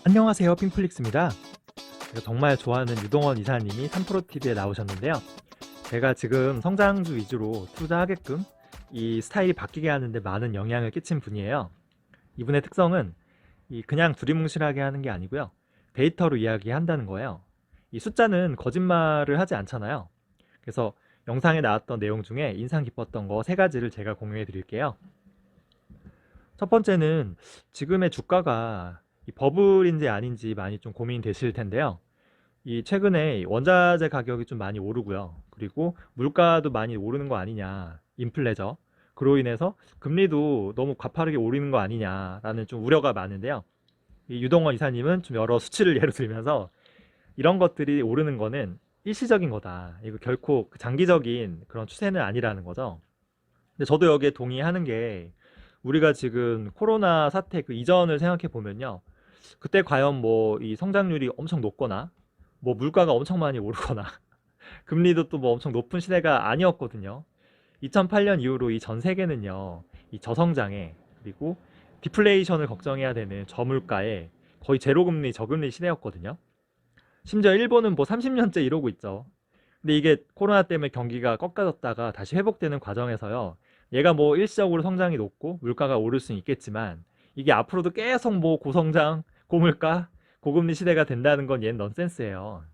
안녕하세요, 핑플릭스입니다. 제가 정말 좋아하는 유동원 이사님이 3프로TV에 나오셨는데요. 제가 지금 성장주 위주로 투자하게끔 이 스타일이 바뀌게 하는데 많은 영향을 끼친 분이에요. 이분의 특성은 그냥 두리뭉실하게 하는 게 아니고요. 데이터로 이야기한다는 거예요. 이 숫자는 거짓말을 하지 않잖아요. 그래서 영상에 나왔던 내용 중에 인상 깊었던 거 3가지를 제가 공유해 드릴게요. 첫 번째는 지금의 주가가 이 버블인지 아닌지 많이 좀 고민되실 텐데요. 이 최근에 원자재 가격이 좀 많이 오르고요. 그리고 물가도 많이 오르는 거 아니냐. 인플레죠. 그로 인해서 금리도 너무 가파르게 오르는 거 아니냐라는 좀 우려가 많은데요. 이 유동원 이사님은 좀 여러 수치를 예로 들면서 이런 것들이 오르는 거는 일시적인 거다. 이거 결코 장기적인 그런 추세는 아니라는 거죠. 근데 저도 여기에 동의하는 게 우리가 지금 코로나 사태 그 이전을 생각해 보면요. 그때 과연 뭐 이 성장률이 엄청 높거나 뭐 물가가 엄청 많이 오르거나 금리도 또 뭐 엄청 높은 시대가 아니었거든요. 2008년 이후로 이 전 세계는요. 이 저성장에 그리고 디플레이션을 걱정해야 되는 저물가에 거의 제로 금리 저금리 시대였거든요. 심지어 일본은 뭐 30년째 이러고 있죠. 근데 이게 코로나 때문에 경기가 꺾여졌다가 다시 회복되는 과정에서요. 얘가 뭐 일시적으로 성장이 높고 물가가 오를 수는 있겠지만 이게 앞으로도 계속 뭐 고성장, 고물가, 고금리 시대가 된다는 건 얘는 넌센스예요.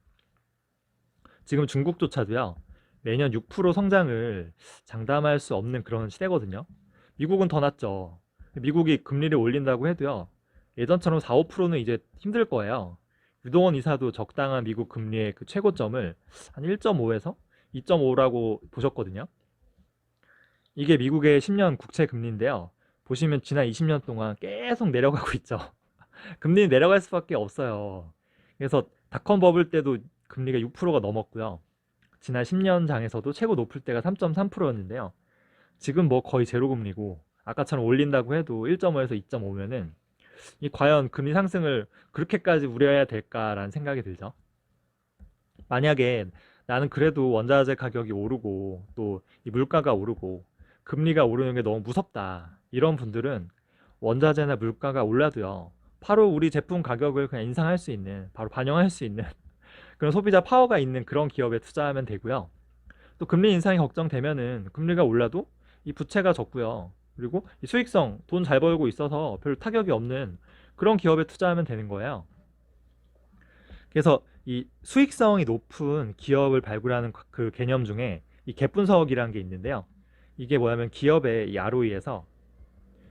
지금 중국조차도요. 매년 6% 성장을 장담할 수 없는 그런 시대거든요. 미국은 더 낮죠. 미국이 금리를 올린다고 해도요. 예전처럼 4, 5%는 이제 힘들 거예요. 유동원 이사도 적당한 미국 금리의 그 최고점을 한 1.5에서 2.5라고 보셨거든요. 이게 미국의 10년 국채 금리인데요. 보시면 지난 20년 동안 계속 내려가고 있죠. 금리는 내려갈 수밖에 없어요. 그래서 닷컴 버블 때도 금리가 6%가 넘었고요. 지난 10년 장에서도 최고 높을 때가 3.3%였는데요. 지금 뭐 거의 제로 금리고 아까처럼 올린다고 해도 1.5에서 2.5면은 이 과연 금리 상승을 그렇게까지 우려해야 될까라는 생각이 들죠. 만약에 나는 그래도 원자재 가격이 오르고 또 이 물가가 오르고 금리가 오르는 게 너무 무섭다. 이런 분들은 원자재나 물가가 올라도요. 바로 우리 제품 가격을 그냥 인상할 수 있는, 바로 반영할 수 있는 그런 소비자 파워가 있는 그런 기업에 투자하면 되고요. 또 금리 인상이 걱정되면은 금리가 올라도 이 부채가 적고요. 그리고 이 수익성, 돈 잘 벌고 있어서 별 타격이 없는 그런 기업에 투자하면 되는 거예요. 그래서 이 수익성이 높은 기업을 발굴하는 그 개념 중에 이 갭 분석이라는 게 있는데요. 이게 뭐냐면 기업의 이 ROE에서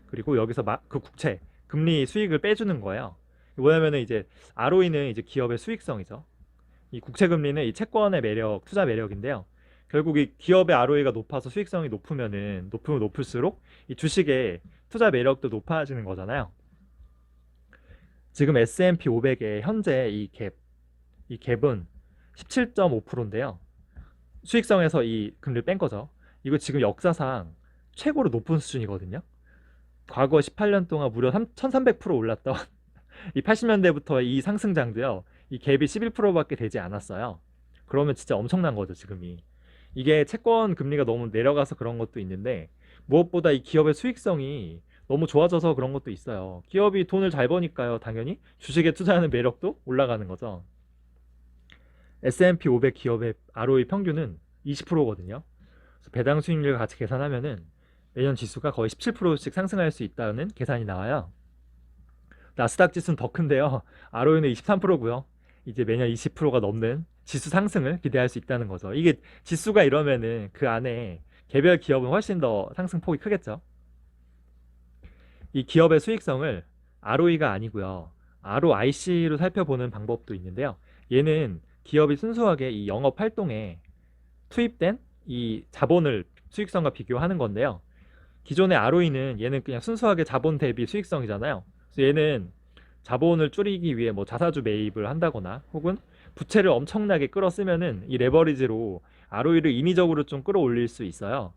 그리고 여기서 그 국채, 금리 수익을 빼주는 거예요. 뭐냐면은 이제 ROE는 이제 기업의 수익성이죠. 이 국채 금리는 이 채권의 매력, 투자 매력인데요. 결국 이 기업의 ROE가 높아서 수익성이 높으면 높을수록 이 주식의 투자 매력도 높아지는 거잖아요. 지금 S&P 500의 현재 이 갭은 17.5%인데요. 수익성에서 이 금리를 뺀 거죠. 이거 지금 역사상 최고로 높은 수준이거든요. 과거 18년 동안 무려 1300% 올랐던 이 80년대부터 이 상승장도요. 이 갭이 11%밖에 되지 않았어요. 그러면 진짜 엄청난 거죠, 지금이. 이게 채권 금리가 너무 내려가서 그런 것도 있는데 무엇보다 이 기업의 수익성이 너무 좋아져서 그런 것도 있어요. 기업이 돈을 잘 버니까요. 당연히 주식에 투자하는 매력도 올라가는 거죠. S&P 500 기업의 ROE 평균은 20%거든요. 배당 수익률과 같이 계산하면은 매년 지수가 거의 17%씩 상승할 수 있다는 계산이 나와요. 나스닥 지수는 더 큰데요. ROE는 23%고요. 이제 매년 20%가 넘는 지수 상승을 기대할 수 있다는 거죠. 이게 지수가 이러면은 그 안에 개별 기업은 훨씬 더 상승폭이 크겠죠. 이 기업의 수익성을 ROE가 아니고요. ROIC로 살펴보는 방법도 있는데요. 얘는 기업이 순수하게 이 영업 활동에 투입된 이 자본을 수익성과 비교하는 건데요. 기존의 ROE는 얘는 그냥 순수하게 자본 대비 수익성이잖아요. 그래서 얘는 자본을 줄이기 위해 뭐 자사주 매입을 한다거나 혹은 부채를 엄청나게 끌어쓰면은 이 레버리지로 ROE를 인위적으로 좀 끌어올릴 수 있어요.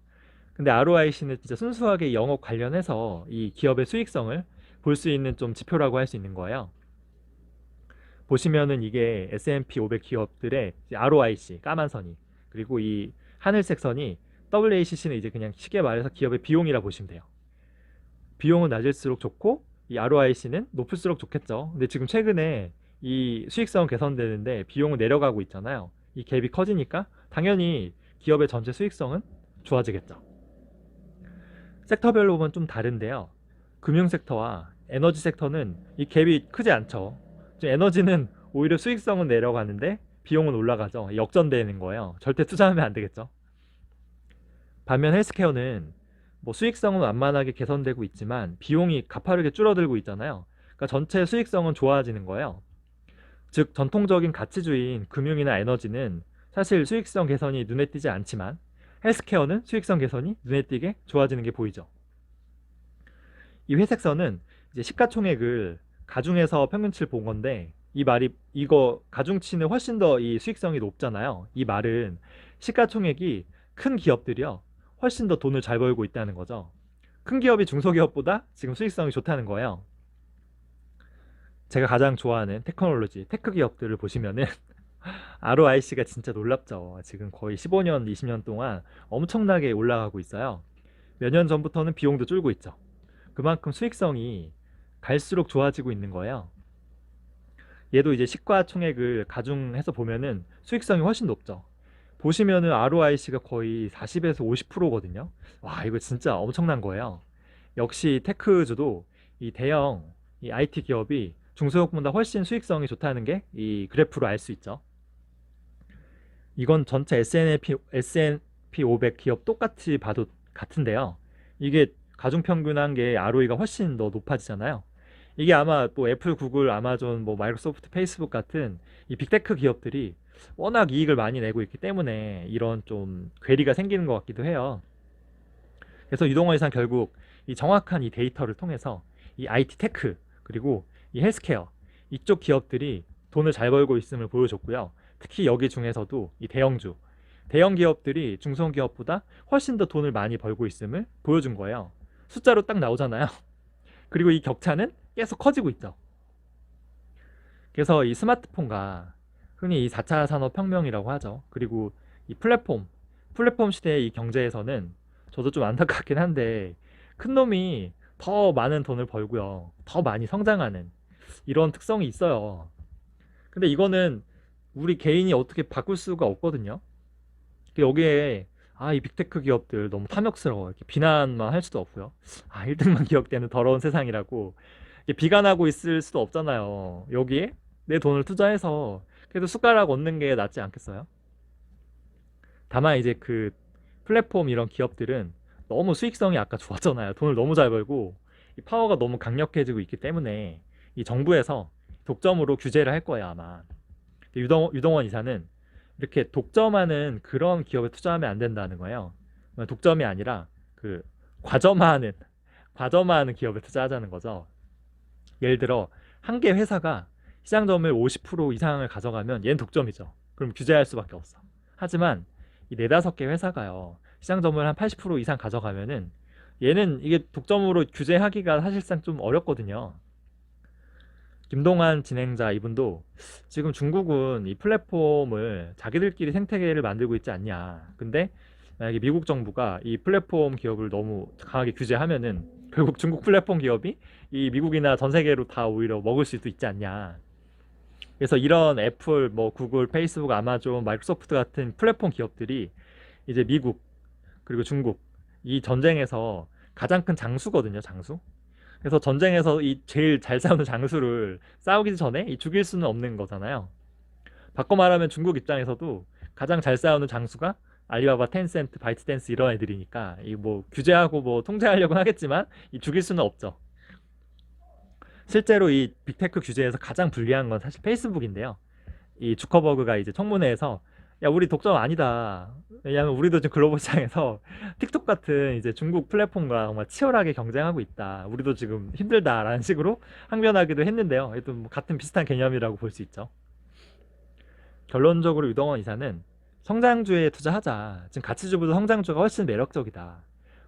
근데 ROIC는 진짜 순수하게 영업 관련해서 이 기업의 수익성을 볼 수 있는 좀 지표라고 할 수 있는 거예요. 보시면은 이게 S&P 500 기업들의 ROIC 까만 선이 그리고 이 하늘색 선이 WACC는 이제 그냥 쉽게 말해서 기업의 비용이라 보시면 돼요. 비용은 낮을수록 좋고 이 ROIC는 높을수록 좋겠죠. 근데 지금 최근에 이 수익성 개선되는데 비용은 내려가고 있잖아요. 이 갭이 커지니까 당연히 기업의 전체 수익성은 좋아지겠죠. 섹터별로 보면 좀 다른데요. 금융 섹터와 에너지 섹터는 이 갭이 크지 않죠. 지금 에너지는 오히려 수익성은 내려가는데 비용은 올라가죠. 역전되는 거예요. 절대 투자하면 안 되겠죠. 반면 헬스케어는 뭐 수익성은 완만하게 개선되고 있지만 비용이 가파르게 줄어들고 있잖아요. 그러니까 전체 수익성은 좋아지는 거예요. 즉 전통적인 가치주인 금융이나 에너지는 사실 수익성 개선이 눈에 띄지 않지만 헬스케어는 수익성 개선이 눈에 띄게 좋아지는 게 보이죠. 이 회색선은 이제 시가총액을 가중해서 평균치를 본 건데 이 말이 이거 가중치는 훨씬 더 이 수익성이 높잖아요. 이 말은 시가총액이 큰 기업들이요 훨씬 더 돈을 잘 벌고 있다는 거죠. 큰 기업이 중소기업보다 지금 수익성이 좋다는 거예요. 제가 가장 좋아하는 테크놀로지 테크 기업들을 보시면은 ROIC가 진짜 놀랍죠. 지금 거의 15년, 20년 동안 엄청나게 올라가고 있어요. 몇 년 전부터는 비용도 줄고 있죠. 그만큼 수익성이 갈수록 좋아지고 있는 거예요. 얘도 이제 시가총액을 가중해서 보면은 수익성이 훨씬 높죠. 보시면은 ROIC가 거의 40에서 50%거든요. 와, 이거 진짜 엄청난 거예요. 역시 테크주도 이 대형 이 IT 기업이 중소기업보다 훨씬 수익성이 좋다는 게 이 그래프로 알 수 있죠. 이건 전체 S&P 500 기업 똑같이 봐도 같은데요. 이게 가중평균한 게 ROE가 훨씬 더 높아지잖아요. 이게 아마 또 애플, 구글, 아마존, 뭐 마이크로소프트, 페이스북 같은 이 빅테크 기업들이 워낙 이익을 많이 내고 있기 때문에 이런 좀 괴리가 생기는 것 같기도 해요. 그래서 유동원 이상 결국 이 정확한 이 데이터를 통해서 이 IT 테크 그리고 이 헬스케어 이쪽 기업들이 돈을 잘 벌고 있음을 보여줬고요. 특히 여기 중에서도 이 대형주 대형 기업들이 중소기업보다 훨씬 더 돈을 많이 벌고 있음을 보여준 거예요. 숫자로 딱 나오잖아요. 그리고 이 격차는 계속 커지고 있죠. 그래서 이 스마트폰과 흔히 이 4차 산업혁명이라고 하죠. 그리고 이 플랫폼 시대의 이 경제에서는 저도 좀 안타깝긴 한데 큰 놈이 더 많은 돈을 벌고요. 더 많이 성장하는 이런 특성이 있어요. 근데 이거는 우리 개인이 어떻게 바꿀 수가 없거든요. 여기에 이 빅테크 기업들 너무 탐욕스러워 이렇게 비난만 할 수도 없고요. 1등만 기억되는 더러운 세상이라고 이렇게 비관하고 있을 수도 없잖아요. 여기에 내 돈을 투자해서 그래도 숟가락 얻는 게 낫지 않겠어요? 다만 이제 그 플랫폼 이런 기업들은 너무 수익성이 아까 좋았잖아요. 돈을 너무 잘 벌고 이 파워가 너무 강력해지고 있기 때문에 이 정부에서 독점으로 규제를 할 거예요 아마. 유동원 이사는 이렇게 독점하는 그런 기업에 투자하면 안 된다는 거예요. 독점이 아니라 그 과점화하는 기업에 투자하자는 거죠. 예를 들어 한 개 회사가 시장 점유율 50% 이상을 가져가면 얘는 독점이죠. 그럼 규제할 수밖에 없어. 하지만 이 네다섯 개 회사가요 시장 점유율 한 80% 이상 가져가면은 얘는 이게 독점으로 규제하기가 사실상 좀 어렵거든요. 김동환 진행자 이분도 지금 중국은 이 플랫폼을 자기들끼리 생태계를 만들고 있지 않냐. 근데 만약에 미국 정부가 이 플랫폼 기업을 너무 강하게 규제하면은 결국 중국 플랫폼 기업이 이 미국이나 전 세계로 다 오히려 먹을 수도 있지 않냐. 그래서 이런 애플, 뭐 구글, 페이스북, 아마존, 마이크로소프트 같은 플랫폼 기업들이 이제 미국 그리고 중국 이 전쟁에서 가장 큰 장수거든요, 장수. 그래서 전쟁에서 이 제일 잘 싸우는 장수를 싸우기 전에 이 죽일 수는 없는 거잖아요. 바꿔 말하면 중국 입장에서도 가장 잘 싸우는 장수가 알리바바, 텐센트, 바이트댄스 이런 애들이니까 이 뭐 규제하고 뭐 통제하려고 하겠지만 이 죽일 수는 없죠. 실제로 이 빅테크 규제에서 가장 불리한 건 사실 페이스북인데요. 이 주커버그가 이제 청문회에서 야 우리 독점 아니다. 왜냐하면 우리도 지금 글로벌 시장에서 틱톡 같은 이제 중국 플랫폼과 정말 치열하게 경쟁하고 있다. 우리도 지금 힘들다라는 식으로 항변하기도 했는데요. 또 뭐 같은 비슷한 개념이라고 볼 수 있죠. 결론적으로 유동원 이사는 성장주에 투자하자. 지금 가치주보다 성장주가 훨씬 매력적이다.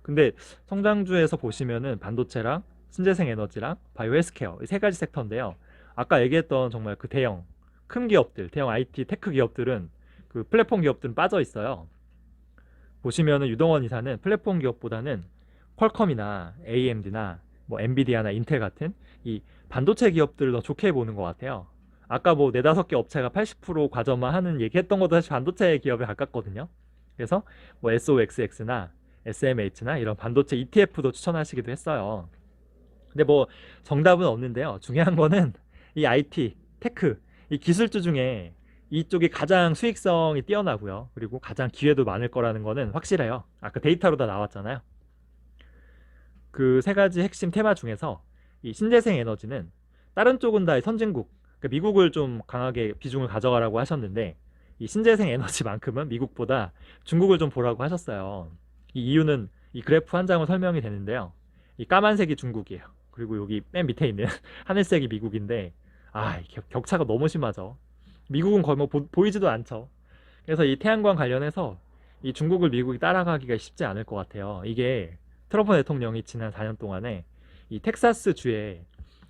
근데 성장주에서 보시면은 반도체랑 신재생 에너지랑 바이오 헬스케어 이 세 가지 섹터인데요. 아까 얘기했던 정말 그 대형 큰 기업들, 대형 IT 테크 기업들은 그 플랫폼 기업들은 빠져 있어요. 보시면은 유동원 이사는 플랫폼 기업보다는 퀄컴이나 AMD나 뭐 엔비디아나 인텔 같은 이 반도체 기업들을 더 좋게 보는 것 같아요. 아까 뭐 네다섯 개 업체가 80% 과점화하는 얘기했던 것도 사실 반도체 기업에 가깝거든요. 그래서 뭐 SOXX나 SMH나 이런 반도체 ETF도 추천하시기도 했어요. 근데 뭐 정답은 없는데요. 중요한 거는 이 IT, 테크, 이 기술주 중에 이쪽이 가장 수익성이 뛰어나고요. 그리고 가장 기회도 많을 거라는 거는 확실해요. 아까 데이터로 다 나왔잖아요. 그 세 가지 핵심 테마 중에서 이 신재생 에너지는 다른 쪽은 다 선진국, 그러니까 미국을 좀 강하게 비중을 가져가라고 하셨는데 이 신재생 에너지만큼은 미국보다 중국을 좀 보라고 하셨어요. 이 이유는 이 그래프 한 장으로 설명이 되는데요. 이 까만색이 중국이에요. 그리고 여기 맨 밑에 있는 하늘색이 미국인데 격차가 너무 심하죠. 미국은 거의 뭐 보이지도 않죠. 그래서 이 태양광 관련해서 이 중국을 미국이 따라가기가 쉽지 않을 것 같아요. 이게 트럼프 대통령이 지난 4년 동안에 이 텍사스 주에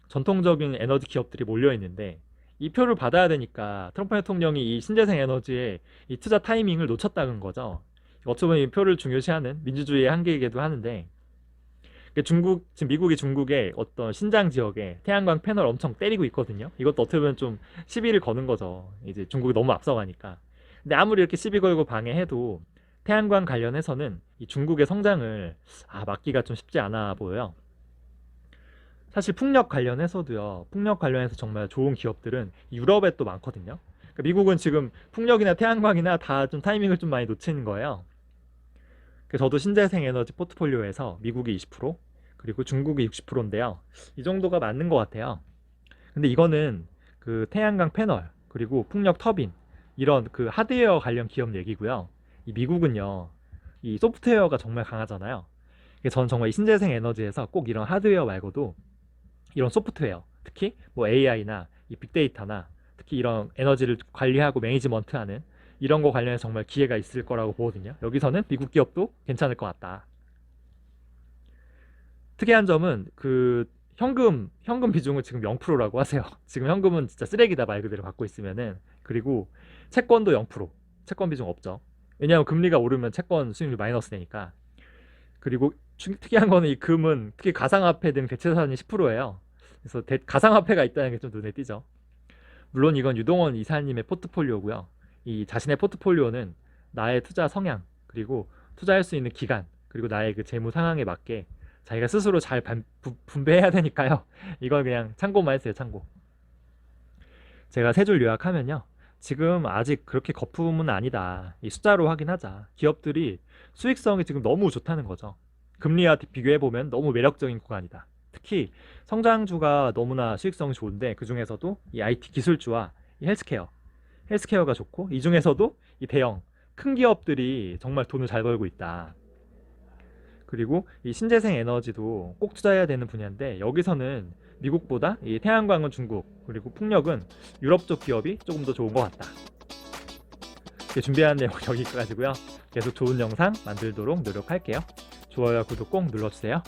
전통적인 에너지 기업들이 몰려 있는데 이 표를 받아야 되니까 트럼프 대통령이 이 신재생 에너지에 이 투자 타이밍을 놓쳤다는 거죠. 어찌 보면 이 표를 중요시하는 민주주의의 한계이기도 하는데 지금 미국이 중국의 어떤 신장 지역에 태양광 패널 엄청 때리고 있거든요. 이것도 어떻게 보면 좀 시비를 거는 거죠. 이제 중국이 너무 앞서가니까. 근데 아무리 이렇게 시비 걸고 방해해도 태양광 관련해서는 이 중국의 성장을 막기가 좀 쉽지 않아 보여요. 사실 풍력 관련해서도요. 풍력 관련해서 정말 좋은 기업들은 유럽에 또 많거든요. 그러니까 미국은 지금 풍력이나 태양광이나 다 좀 타이밍을 좀 많이 놓치는 거예요. 그래서 저도 신재생 에너지 포트폴리오에서 미국이 20%, 그리고 중국이 60%인데요. 이 정도가 맞는 것 같아요. 근데 이거는 그 태양광 패널, 그리고 풍력 터빈, 이런 그 하드웨어 관련 기업 얘기고요. 이 미국은요, 이 소프트웨어가 정말 강하잖아요. 그래서 저는 정말 이 신재생 에너지에서 꼭 이런 하드웨어 말고도 이런 소프트웨어, 특히 뭐 AI나 이 빅데이터나 특히 이런 에너지를 관리하고 매니지먼트하는 이런 거 관련해서 정말 기회가 있을 거라고 보거든요. 여기서는 미국 기업도 괜찮을 것 같다. 특이한 점은 그 현금 비중을 지금 0%라고 하세요. 지금 현금은 진짜 쓰레기다 말 그대로 갖고 있으면은. 그리고 채권도 0%. 채권 비중 없죠. 왜냐하면 금리가 오르면 채권 수익률 마이너스 되니까. 그리고 특이한 거는 이 금은 특히 가상화폐 등 대체자산이 10%예요. 그래서 가상화폐가 있다는 게 좀 눈에 띄죠. 물론 이건 유동원 이사님의 포트폴리오고요. 이 자신의 포트폴리오는 나의 투자 성향, 그리고 투자할 수 있는 기간, 그리고 나의 그 재무 상황에 맞게 자기가 스스로 잘 분배해야 되니까요. 이건 그냥 참고만 했어요, 참고. 제가 세 줄 요약하면요. 지금 아직 그렇게 거품은 아니다. 이 숫자로 확인하자. 기업들이 수익성이 지금 너무 좋다는 거죠. 금리와 비교해보면 너무 매력적인 구간이다. 특히 성장주가 너무나 수익성이 좋은데 그 중에서도 이 IT 기술주와 이 헬스케어가 좋고 이 중에서도 이 대형 큰 기업들이 정말 돈을 잘 벌고 있다. 그리고 이 신재생 에너지도 꼭 투자해야 되는 분야인데 여기서는 미국보다 이 태양광은 중국, 그리고 풍력은 유럽 쪽 기업이 조금 더 좋은 것 같다. 준비한 내용 여기까지고요. 계속 좋은 영상 만들도록 노력할게요. 좋아요와 구독 꼭 눌러주세요.